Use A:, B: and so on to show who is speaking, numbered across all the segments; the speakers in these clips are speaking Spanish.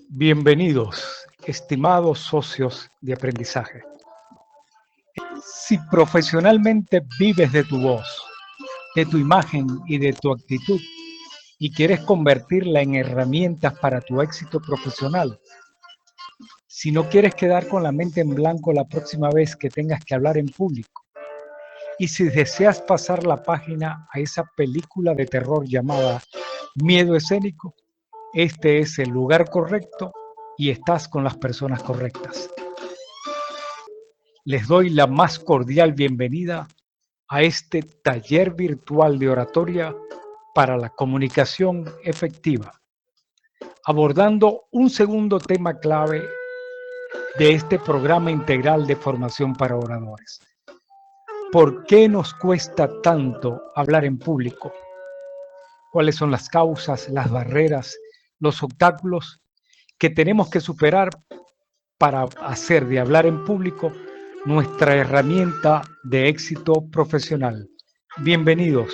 A: Bienvenidos, estimados socios de aprendizaje. Si profesionalmente vives de tu voz, de tu imagen y de tu actitud y quieres convertirla en herramientas para tu éxito profesional, si no quieres quedar con la mente en blanco la próxima vez que tengas que hablar en público, y si deseas pasar la página a esa película de terror llamada Miedo Escénico, este es el lugar correcto y estás con las personas correctas. Les doy la más cordial bienvenida a este taller virtual de oratoria para la comunicación efectiva, abordando un segundo tema clave de este programa integral de formación para oradores. ¿Por qué nos cuesta tanto hablar en público? ¿Cuáles son las causas, las barreras, los obstáculos que tenemos que superar para hacer de hablar en público nuestra herramienta de éxito profesional? Bienvenidos.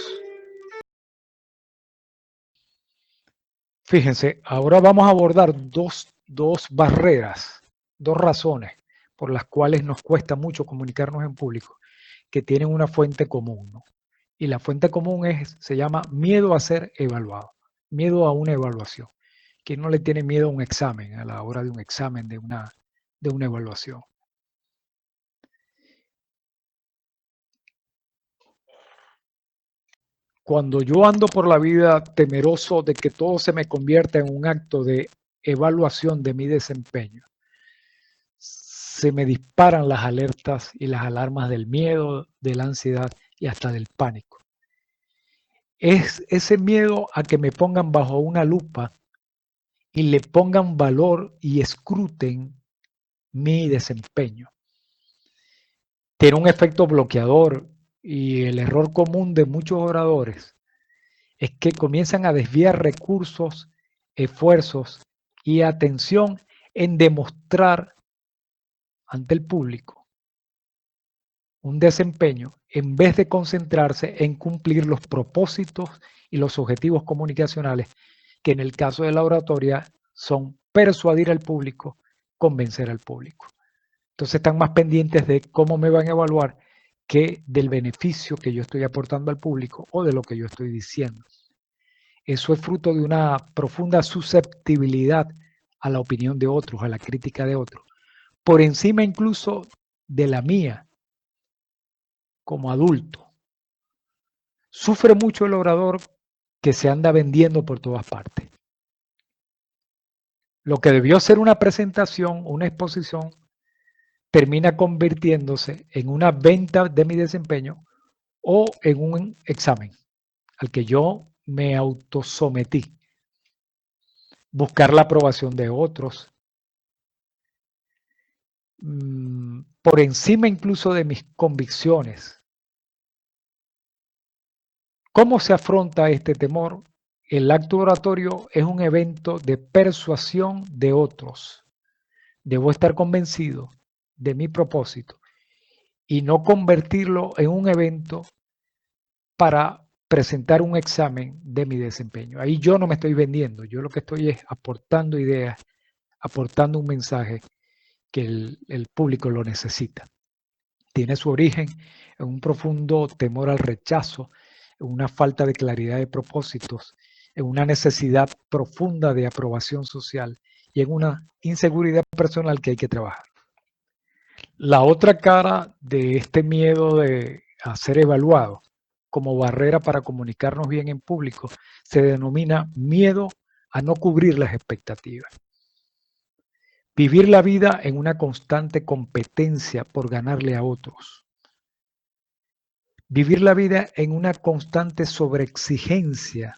A: Fíjense, ahora vamos a abordar dos barreras, dos razones por las cuales nos cuesta mucho comunicarnos en público, que tienen una fuente común, ¿no? Y la fuente común se llama miedo a ser evaluado, miedo a una evaluación. ¿Quién no le tiene miedo a un examen, a la hora de un examen, de una evaluación? Cuando yo ando por la vida temeroso de que todo se me convierta en un acto de evaluación de mi desempeño, se me disparan las alertas y las alarmas del miedo, de la ansiedad y hasta del pánico. Es ese miedo a que me pongan bajo una lupa y le pongan valor y escruten mi desempeño. Tiene un efecto bloqueador y el error común de muchos oradores es que comienzan a desviar recursos, esfuerzos y atención en demostrar ante el público un desempeño en vez de concentrarse en cumplir los propósitos y los objetivos comunicacionales, que en el caso de la oratoria son persuadir al público, convencer al público. Entonces están más pendientes de cómo me van a evaluar que del beneficio que yo estoy aportando al público o de lo que yo estoy diciendo. Eso es fruto de una profunda susceptibilidad a la opinión de otros, a la crítica de otros, por encima incluso de la mía como adulto. Sufre mucho el orador que se anda vendiendo por todas partes. Lo que debió ser una presentación, una exposición, termina convirtiéndose en una venta de mi desempeño o en un examen al que yo me autosometí. Buscar la aprobación de otros, por encima incluso de mis convicciones. ¿Cómo se afronta este temor? El acto oratorio es un evento de persuasión de otros. Debo estar convencido de mi propósito y no convertirlo en un evento para presentar un examen de mi desempeño. Ahí yo no me estoy vendiendo, yo lo que estoy es aportando ideas, aportando un mensaje que el público lo necesita. Tiene su origen en un profundo temor al rechazo, en una falta de claridad de propósitos, en una necesidad profunda de aprobación social y en una inseguridad personal que hay que trabajar. La otra cara de este miedo de ser evaluado como barrera para comunicarnos bien en público se denomina miedo a no cubrir las expectativas. Vivir la vida en una constante competencia por ganarle a otros. Vivir la vida en una constante sobreexigencia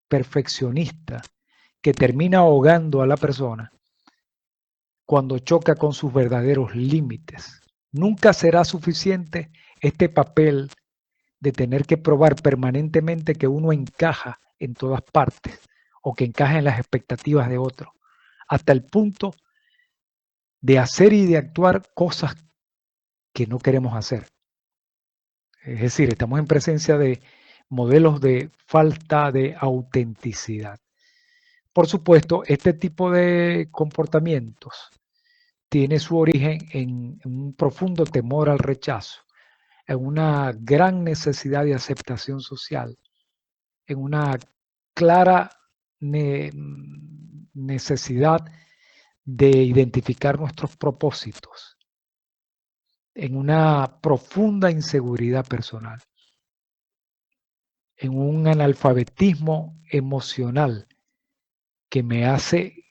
A: perfeccionista que termina ahogando a la persona cuando choca con sus verdaderos límites. Nunca será suficiente este papel de tener que probar permanentemente que uno encaja en todas partes o que encaja en las expectativas de otro, hasta el punto de hacer y de actuar cosas que no queremos hacer. Es decir, estamos en presencia de modelos de falta de autenticidad. Por supuesto, este tipo de comportamientos tiene su origen en un profundo temor al rechazo, en una gran necesidad de aceptación social, en una clara necesidad de identificar nuestros propósitos, en una profunda inseguridad personal, en un analfabetismo emocional que me hace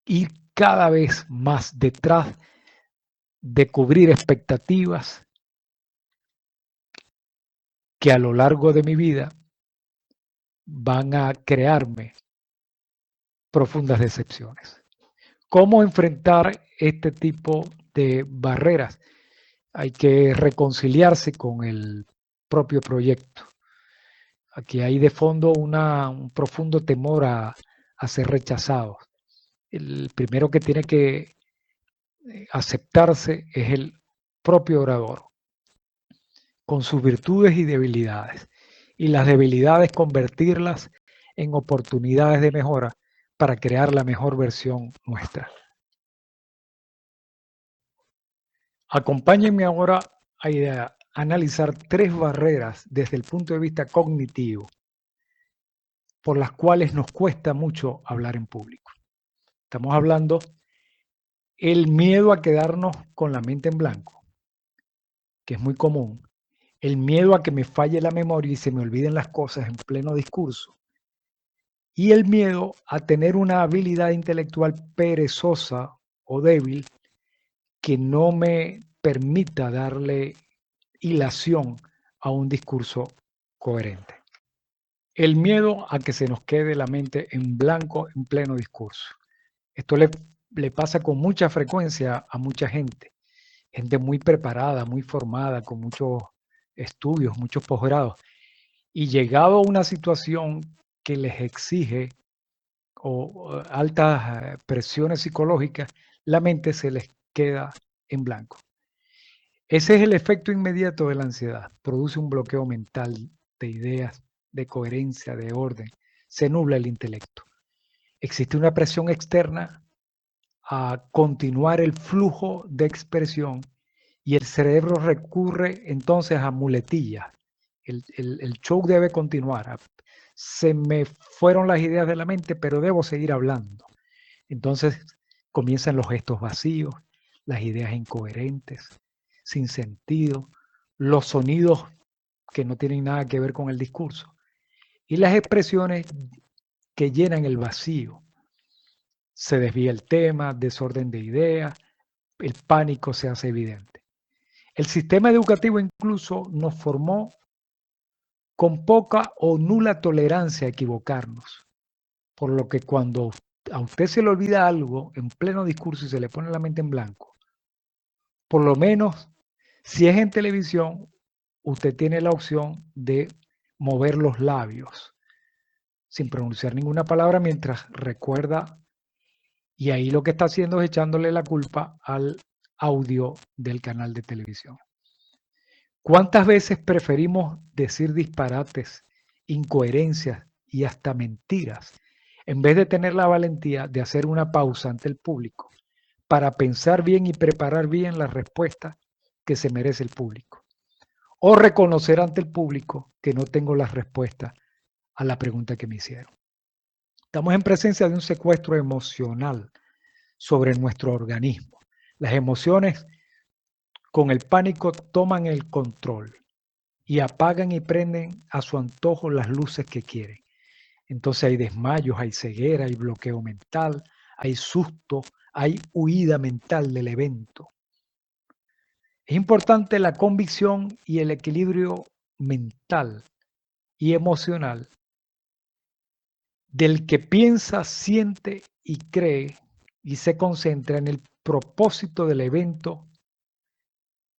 A: ir cada vez más detrás de cubrir expectativas que a lo largo de mi vida van a crearme profundas decepciones. ¿Cómo enfrentar este tipo de barreras? Hay que reconciliarse con el propio proyecto. Aquí hay de fondo un profundo temor a ser rechazados. El primero que tiene que aceptarse es el propio orador, con sus virtudes y debilidades. Y las debilidades convertirlas en oportunidades de mejora para crear la mejor versión nuestra. Acompáñenme ahora a analizar 3 barreras desde el punto de vista cognitivo por las cuales nos cuesta mucho hablar en público. Estamos hablando el miedo a quedarnos con la mente en blanco, que es muy común. El miedo a que me falle la memoria y se me olviden las cosas en pleno discurso. Y el miedo a tener una habilidad intelectual perezosa o débil que no me permita darle hilación a un discurso coherente. El miedo a que se nos quede la mente en blanco en pleno discurso. Esto le pasa con mucha frecuencia a mucha gente muy preparada, muy formada, con muchos estudios, muchos posgrados, y llegado a una situación que les exige altas presiones psicológicas, la mente se les queda en blanco. Ese es el efecto inmediato de la ansiedad. Produce un bloqueo mental de ideas, de coherencia, de orden. Se nubla el intelecto. Existe una presión externa a continuar el flujo de expresión y el cerebro recurre entonces a muletillas. El show debe continuar. Se me fueron las ideas de la mente, pero debo seguir hablando. Entonces comienzan los gestos vacíos, las ideas incoherentes, sin sentido, los sonidos que no tienen nada que ver con el discurso y las expresiones que llenan el vacío. Se desvía el tema, desorden de ideas, el pánico se hace evidente. El sistema educativo incluso nos formó con poca o nula tolerancia a equivocarnos, por lo que cuando a usted se le olvida algo en pleno discurso y se le pone la mente en blanco, por lo menos si es en televisión, usted tiene la opción de mover los labios sin pronunciar ninguna palabra mientras recuerda, y ahí lo que está haciendo es echándole la culpa al audio del canal de televisión. ¿Cuántas veces preferimos decir disparates, incoherencias y hasta mentiras en vez de tener la valentía de hacer una pausa ante el público para pensar bien y preparar bien la respuesta que se merece el público? O reconocer ante el público que no tengo las respuestas a la pregunta que me hicieron. Estamos en presencia de un secuestro emocional sobre nuestro organismo. Las emociones con el pánico toman el control y apagan y prenden a su antojo las luces que quieren. Entonces hay desmayos, hay ceguera, hay bloqueo mental, hay susto, hay huida mental del evento. Es importante la convicción y el equilibrio mental y emocional del que piensa, siente y cree y se concentra en el propósito del evento,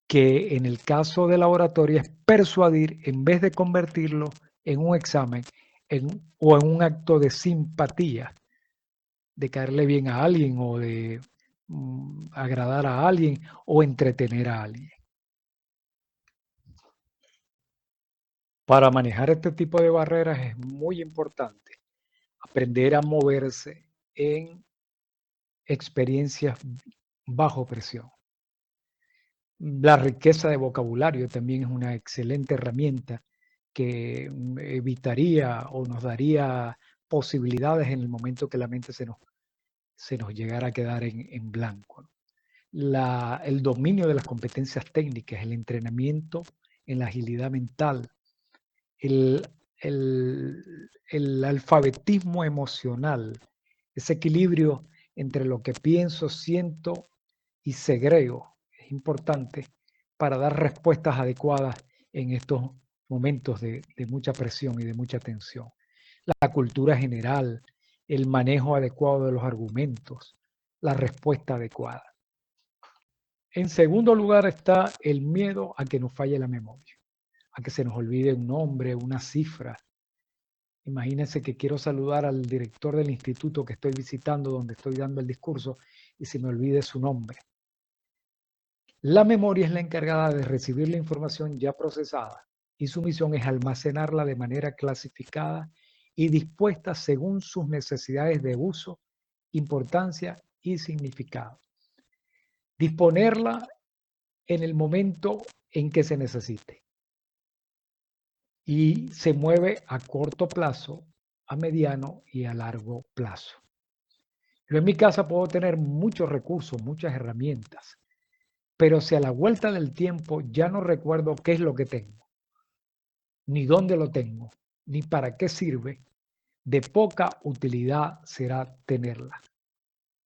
A: que en el caso de la oratoria es persuadir en vez de convertirlo en un examen o en un acto de simpatía, de caerle bien a alguien o de agradar a alguien o entretener a alguien. Para manejar este tipo de barreras es muy importante aprender a moverse en experiencias bajo presión. La riqueza de vocabulario también es una excelente herramienta que evitaría o nos daría posibilidades en el momento que la mente se nos llegara a quedar en blanco. El dominio de las competencias técnicas, el entrenamiento en la agilidad mental, el, el alfabetismo emocional, ese equilibrio entre lo que pienso, siento y segrego es importante para dar respuestas adecuadas en estos momentos de mucha presión y de mucha tensión. La cultura general, el manejo adecuado de los argumentos, la respuesta adecuada. En segundo lugar está el miedo a que nos falle la memoria, a que se nos olvide un nombre, una cifra. Imagínense que quiero saludar al director del instituto que estoy visitando, donde estoy dando el discurso, y se me olvide su nombre. La memoria es la encargada de recibir la información ya procesada y su misión es almacenarla de manera clasificada y dispuesta según sus necesidades de uso, importancia y significado. Disponerla en el momento en que se necesite. Y se mueve a corto plazo, a mediano y a largo plazo. Yo en mi casa puedo tener muchos recursos, muchas herramientas, pero si a la vuelta del tiempo ya no recuerdo qué es lo que tengo, ni dónde lo tengo, ni para qué sirve, de poca utilidad será tenerla.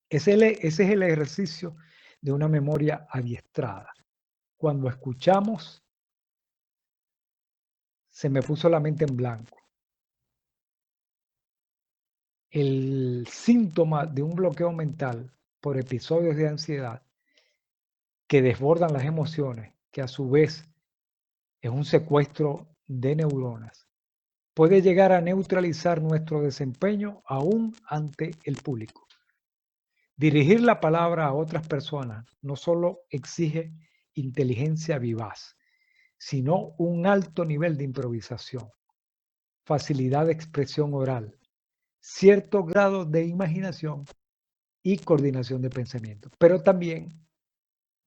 A: Ese es el ejercicio de una memoria adiestrada. Cuando escuchamos, se me puso la mente en blanco. El síntoma de un bloqueo mental por episodios de ansiedad que desbordan las emociones, que a su vez es un secuestro de neuronas, puede llegar a neutralizar nuestro desempeño aún ante el público. Dirigir la palabra a otras personas no solo exige inteligencia vivaz, sino un alto nivel de improvisación, facilidad de expresión oral, cierto grado de imaginación y coordinación de pensamiento, pero también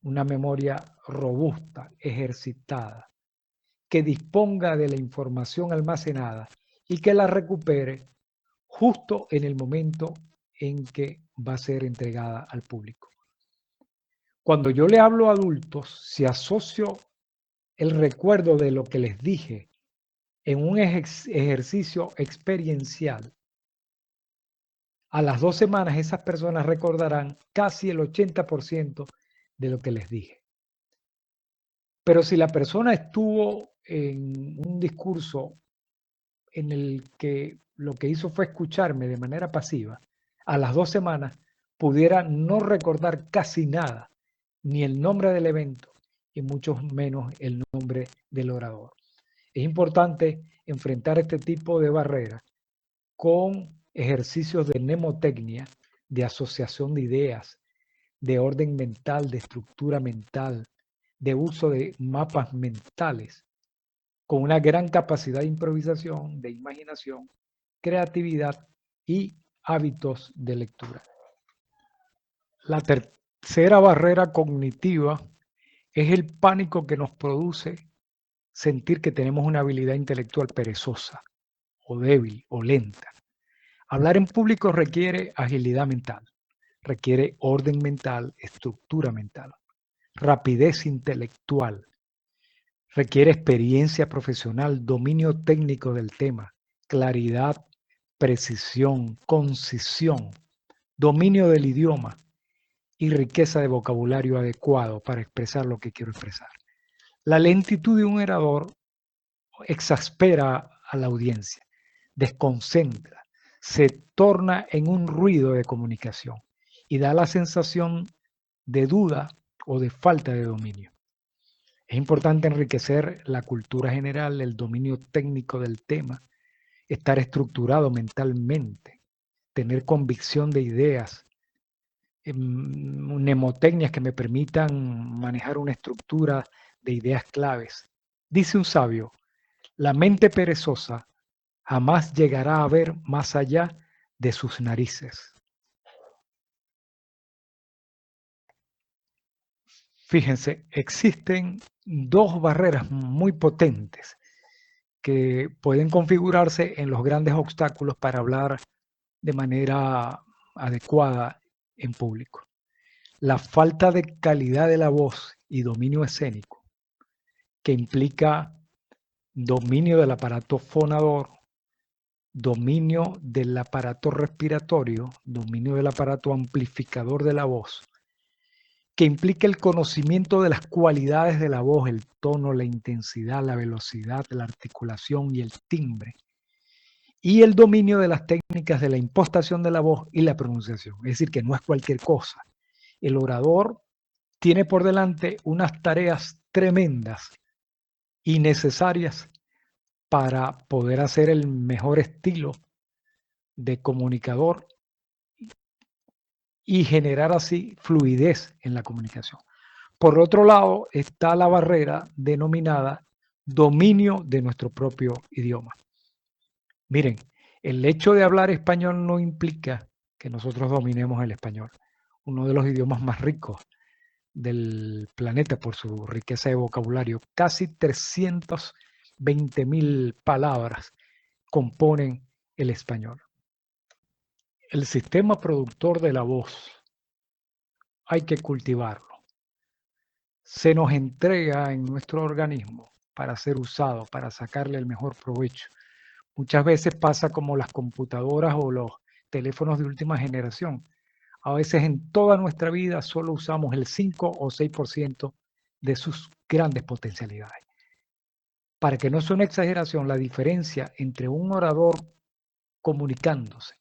A: una memoria robusta, ejercitada, que disponga de la información almacenada y que la recupere justo en el momento en que va a ser entregada al público. Cuando yo le hablo a adultos, si asocio el recuerdo de lo que les dije en un ejercicio experiencial, a las 2 semanas esas personas recordarán casi el 80% de lo que les dije. Pero si la persona estuvo en un discurso en el que lo que hizo fue escucharme de manera pasiva, a las 2 semanas pudiera no recordar casi nada, ni el nombre del evento y mucho menos el nombre del orador. Es importante enfrentar este tipo de barreras con ejercicios de mnemotecnia, de asociación de ideas, de orden mental, de estructura mental, de uso de mapas mentales, con una gran capacidad de improvisación, de imaginación, creatividad y hábitos de lectura. La tercera barrera cognitiva es el pánico que nos produce sentir que tenemos una habilidad intelectual perezosa o débil o lenta. Hablar en público requiere agilidad mental, requiere orden mental, estructura mental, rapidez intelectual, requiere experiencia profesional, dominio técnico del tema, claridad, precisión, concisión, dominio del idioma y riqueza de vocabulario adecuado para expresar lo que quiero expresar. La lentitud de un orador exaspera a la audiencia, desconcentra, se torna en un ruido de comunicación y da la sensación de duda o de falta de dominio. Es importante enriquecer la cultura general, el dominio técnico del tema, estar estructurado mentalmente, tener convicción de ideas, mnemotecnias que me permitan manejar una estructura de ideas claves. Dice un sabio, la mente perezosa jamás llegará a ver más allá de sus narices. Fíjense, existen dos barreras muy potentes que pueden configurarse en los grandes obstáculos para hablar de manera adecuada en público. La falta de calidad de la voz y dominio escénico, que implica dominio del aparato fonador, dominio del aparato respiratorio, dominio del aparato amplificador de la voz, que implica el conocimiento de las cualidades de la voz, el tono, la intensidad, la velocidad, la articulación y el timbre, y el dominio de las técnicas de la impostación de la voz y la pronunciación. Es decir, que no es cualquier cosa. El orador tiene por delante unas tareas tremendas y necesarias para poder hacer el mejor estilo de comunicador y generar así fluidez en la comunicación. Por otro lado está la barrera denominada dominio de nuestro propio idioma. Miren, el hecho de hablar español no implica que nosotros dominemos el español, uno de los idiomas más ricos del planeta por su riqueza de vocabulario. Casi 320.000 palabras componen el español. El sistema productor de la voz hay que cultivarlo. Se nos entrega en nuestro organismo para ser usado, para sacarle el mejor provecho. Muchas veces pasa como las computadoras o los teléfonos de última generación. A veces en toda nuestra vida solo usamos el 5 o 6% de sus grandes potencialidades. Para que no sea una exageración, la diferencia entre un orador comunicándose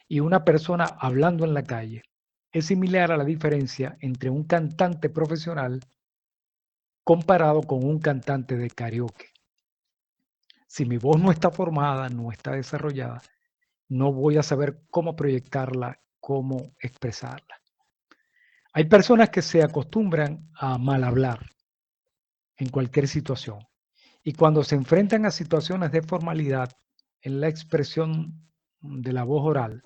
A: y una persona hablando en la calle es similar a la diferencia entre un cantante profesional comparado con un cantante de karaoke. Si mi voz no está formada, no está desarrollada, no voy a saber cómo proyectarla, cómo expresarla. Hay personas que se acostumbran a mal hablar en cualquier situación y cuando se enfrentan a situaciones de formalidad en la expresión de la voz oral,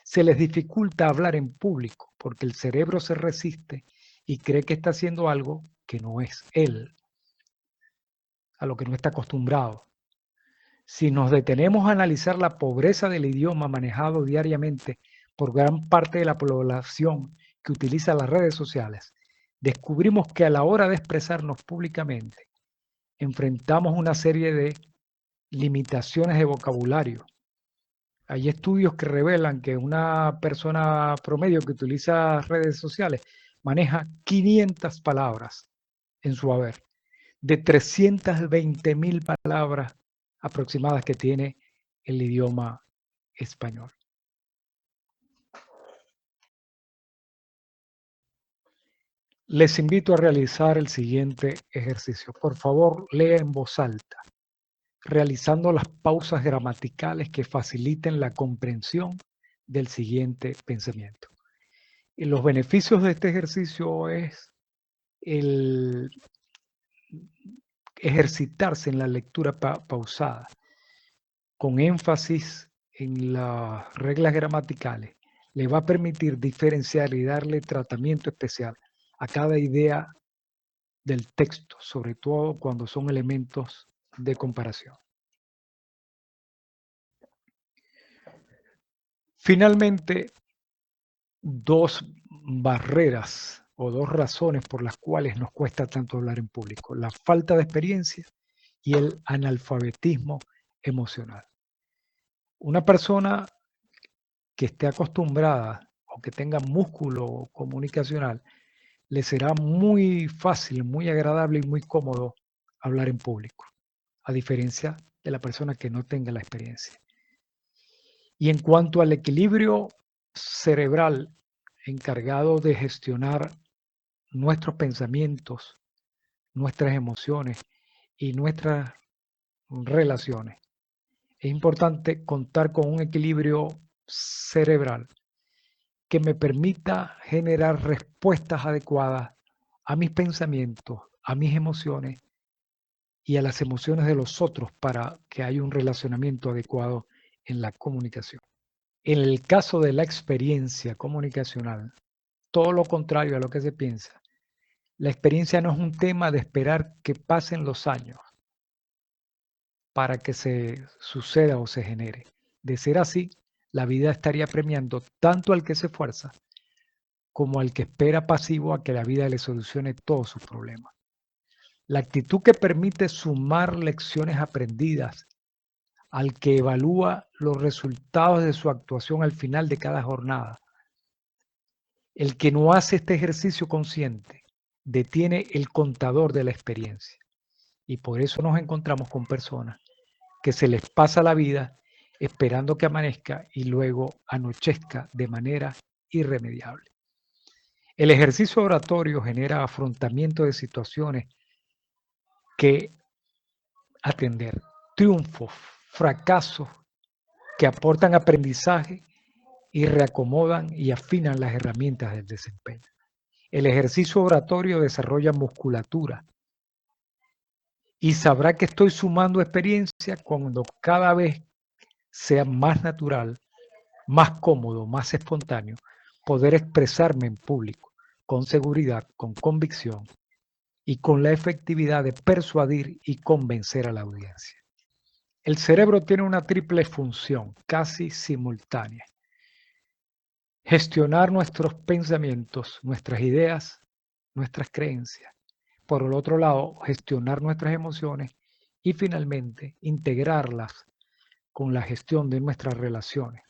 A: se les dificulta hablar en público porque el cerebro se resiste y cree que está haciendo algo que no es él, a lo que no está acostumbrado. Si nos detenemos a analizar la pobreza del idioma manejado diariamente por gran parte de la población que utiliza las redes sociales, descubrimos que a la hora de expresarnos públicamente enfrentamos una serie de limitaciones de vocabulario. Hay estudios que revelan que una persona promedio que utiliza redes sociales maneja 500 palabras en su haber, de 320.000 palabras aproximadas que tiene el idioma español. Les invito a realizar el siguiente ejercicio. Por favor, lea en voz alta, realizando las pausas gramaticales que faciliten la comprensión del siguiente pensamiento. Y los beneficios de este ejercicio es el ejercitarse en la lectura pausada, con énfasis en las reglas gramaticales, le va a permitir diferenciar y darle tratamiento especial a cada idea del texto, sobre todo cuando son elementos de comparación. Finalmente, dos barreras o dos razones por las cuales nos cuesta tanto hablar en público: la falta de experiencia y el analfabetismo emocional. Una persona que esté acostumbrada o que tenga músculo comunicacional, le será muy fácil, muy agradable y muy cómodo hablar en público, a diferencia de la persona que no tenga la experiencia. Y en cuanto al equilibrio cerebral encargado de gestionar nuestros pensamientos, nuestras emociones y nuestras relaciones, es importante contar con un equilibrio cerebral que me permita generar respuestas adecuadas a mis pensamientos, a mis emociones y a las emociones de los otros para que haya un relacionamiento adecuado en la comunicación. En el caso de la experiencia comunicacional, todo lo contrario a lo que se piensa. La experiencia no es un tema de esperar que pasen los años para que se suceda o se genere. De ser así, la vida estaría premiando tanto al que se esfuerza como al que espera pasivo a que la vida le solucione todos sus problemas. La actitud que permite sumar lecciones aprendidas al que evalúa los resultados de su actuación al final de cada jornada. El que no hace este ejercicio consciente detiene el contador de la experiencia. Y por eso nos encontramos con personas que se les pasa la vida esperando que amanezca y luego anochezca de manera irremediable. El ejercicio oratorio genera afrontamiento de situaciones que atender, triunfos, fracasos que aportan aprendizaje y reacomodan y afinan las herramientas del desempeño. El ejercicio oratorio desarrolla musculatura y sabrá que estoy sumando experiencia cuando cada vez sea más natural, más cómodo, más espontáneo poder expresarme en público con seguridad, con convicción y con la efectividad de persuadir y convencer a la audiencia. El cerebro tiene una triple función casi simultánea. Gestionar nuestros pensamientos, nuestras ideas, nuestras creencias. Por el otro lado, gestionar nuestras emociones y finalmente integrarlas con la gestión de nuestras relaciones.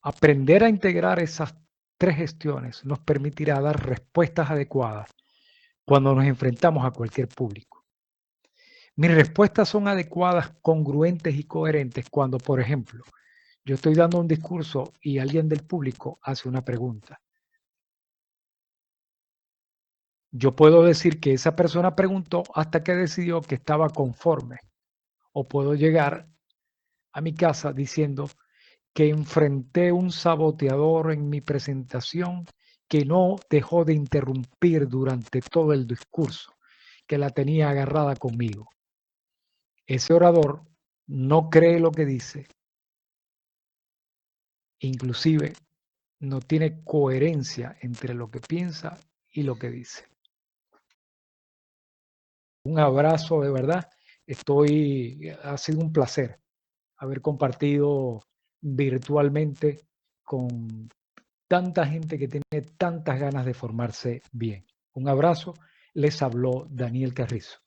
A: Aprender a integrar esas tres gestiones nos permitirá dar respuestas adecuadas cuando nos enfrentamos a cualquier público. Mis respuestas son adecuadas, congruentes y coherentes cuando, por ejemplo, yo estoy dando un discurso y alguien del público hace una pregunta. Yo puedo decir que esa persona preguntó hasta que decidió que estaba conforme. O puedo llegar a mi casa diciendo que enfrenté un saboteador en mi presentación que no dejó de interrumpir durante todo el discurso, que la tenía agarrada conmigo. Ese orador no cree lo que dice, inclusive no tiene coherencia entre lo que piensa y lo que dice. Un abrazo de verdad. Ha sido un placer haber compartido virtualmente con tanta gente que tiene tantas ganas de formarse bien. Un abrazo, les habló Daniel Carrizo.